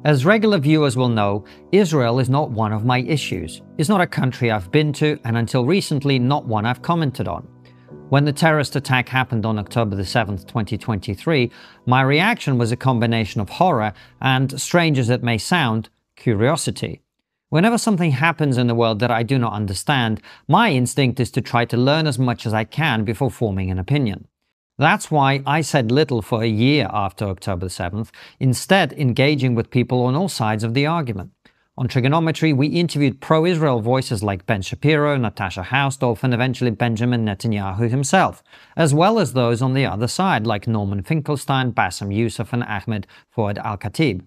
As regular viewers will know, Israel is not one of my issues. It's not a country I've been to, and until recently, not one I've commented on. When the terrorist attack happened on October 7th, 2023, my reaction was a combination of horror and, strange as it may sound, curiosity. Whenever something happens in the world that I do not understand, my instinct is to try to learn as much as I can before forming an opinion. That's why I said little for a year after October 7th, instead engaging with people on all sides of the argument. On Trigonometry, we interviewed pro-Israel voices like Ben Shapiro, Natasha Hausdorff, and eventually Benjamin Netanyahu himself, as well as those on the other side like Norman Finkelstein, Bassem Youssef, and Ahmed Fouad Al-Khatib.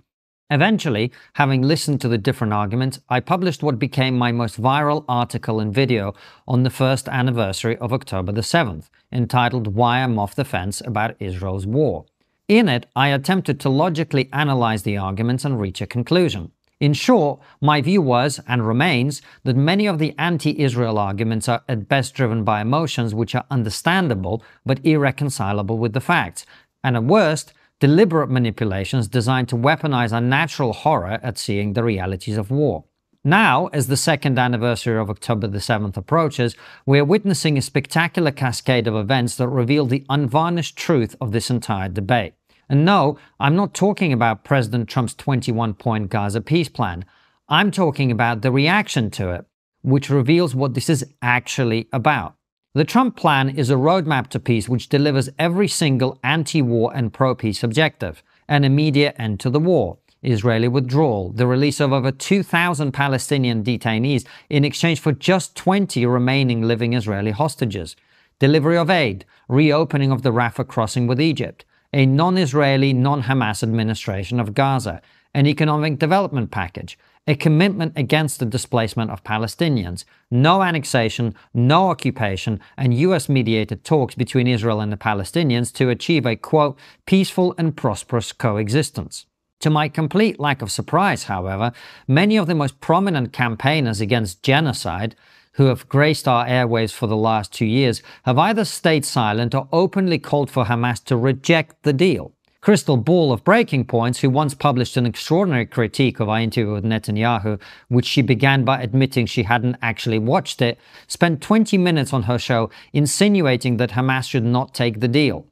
Eventually, having listened to the different arguments, I published what became my most viral article and video on the first anniversary of October 7th, entitled Why I'm Off the Fence About Israel's War. In it, I attempted to logically analyze the arguments and reach a conclusion. In short, my view was, and remains, that many of the anti-Israel arguments are at best driven by emotions which are understandable but irreconcilable with the facts, and at worst, deliberate manipulations designed to weaponize our natural horror at seeing the realities of war. Now, as the second anniversary of October 7th approaches, we are witnessing a spectacular cascade of events that reveal the unvarnished truth of this entire debate. And no, I'm not talking about President Trump's 21-point Gaza peace plan. I'm talking about the reaction to it, which reveals what this is actually about. The Trump plan is a roadmap to peace which delivers every single anti-war and pro-peace objective: an immediate end to the war, Israeli withdrawal, the release of over 2,000 Palestinian detainees in exchange for just 20 remaining living Israeli hostages, delivery of aid, reopening of the Rafah crossing with Egypt, a non-Israeli, non-Hamas administration of Gaza, an economic development package, a commitment against the displacement of Palestinians, no annexation, no occupation, and US-mediated talks between Israel and the Palestinians to achieve a, quote, peaceful and prosperous coexistence. To my complete lack of surprise, however, many of the most prominent campaigners against genocide who have graced our airwaves for the last 2 years have either stayed silent or openly called for Hamas to reject the deal. Crystal Ball of Breaking Points, who once published an extraordinary critique of our interview with Netanyahu, which she began by admitting she hadn't actually watched it, spent 20 minutes on her show insinuating that Hamas should not take the deal.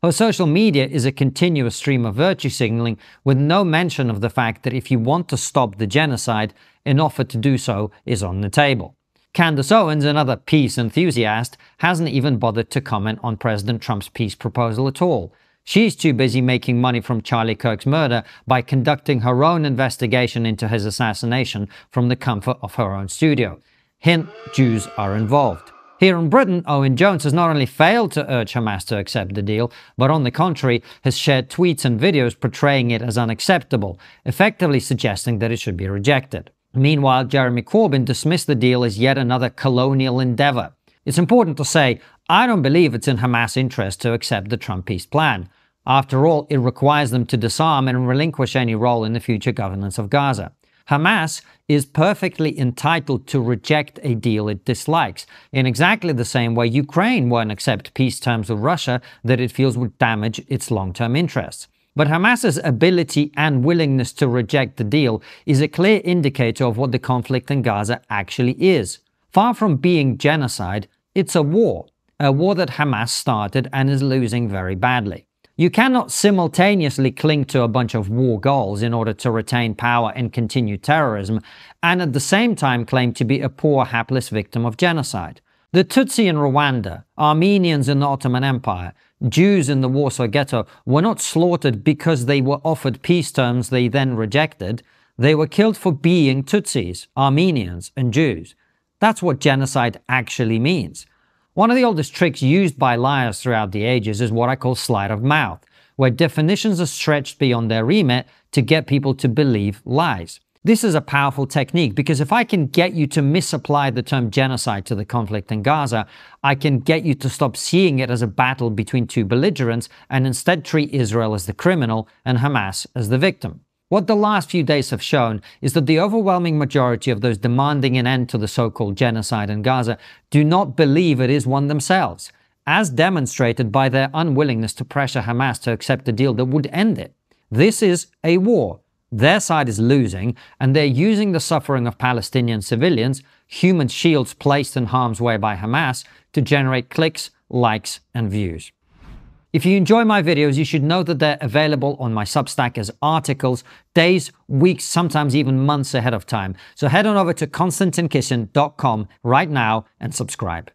Her social media is a continuous stream of virtue signaling with no mention of the fact that if you want to stop the genocide, an offer to do so is on the table. Candace Owens, another peace enthusiast, hasn't even bothered to comment on President Trump's peace proposal at all. She's too busy making money from Charlie Kirk's murder by conducting her own investigation into his assassination from the comfort of her own studio. Hint, Jews are involved. Here in Britain, Owen Jones has not only failed to urge Hamas to accept the deal, but on the contrary, has shared tweets and videos portraying it as unacceptable, effectively suggesting that it should be rejected. Meanwhile, Jeremy Corbyn dismissed the deal as yet another colonial endeavor. It's important to say, I don't believe it's in Hamas' interest to accept the Trump peace plan. After all, it requires them to disarm and relinquish any role in the future governance of Gaza. Hamas is perfectly entitled to reject a deal it dislikes, in exactly the same way Ukraine won't accept peace terms with Russia that it feels would damage its long-term interests. But Hamas's ability and willingness to reject the deal is a clear indicator of what the conflict in Gaza actually is. Far from being genocide, it's a war that Hamas started and is losing very badly. You cannot simultaneously cling to a bunch of war goals in order to retain power and continue terrorism, and at the same time claim to be a poor, hapless victim of genocide. The Tutsi in Rwanda, Armenians in the Ottoman Empire, Jews in the Warsaw Ghetto were not slaughtered because they were offered peace terms they then rejected. They were killed for being Tutsis, Armenians, and Jews. That's what genocide actually means. One of the oldest tricks used by liars throughout the ages is what I call sleight of mouth, where definitions are stretched beyond their remit to get people to believe lies. This is a powerful technique because if I can get you to misapply the term genocide to the conflict in Gaza, I can get you to stop seeing it as a battle between two belligerents and instead treat Israel as the criminal and Hamas as the victim. What the last few days have shown is that the overwhelming majority of those demanding an end to the so-called genocide in Gaza do not believe it is one themselves, as demonstrated by their unwillingness to pressure Hamas to accept a deal that would end it. This is a war, Their side is losing, and they're using the suffering of Palestinian civilians, human shields placed in harm's way by Hamas, to generate clicks, likes, and views. If you enjoy my videos, you should know that they're available on my Substack as articles, days, weeks, sometimes even months ahead of time. So head on over to konstantinkissin.com right now and subscribe.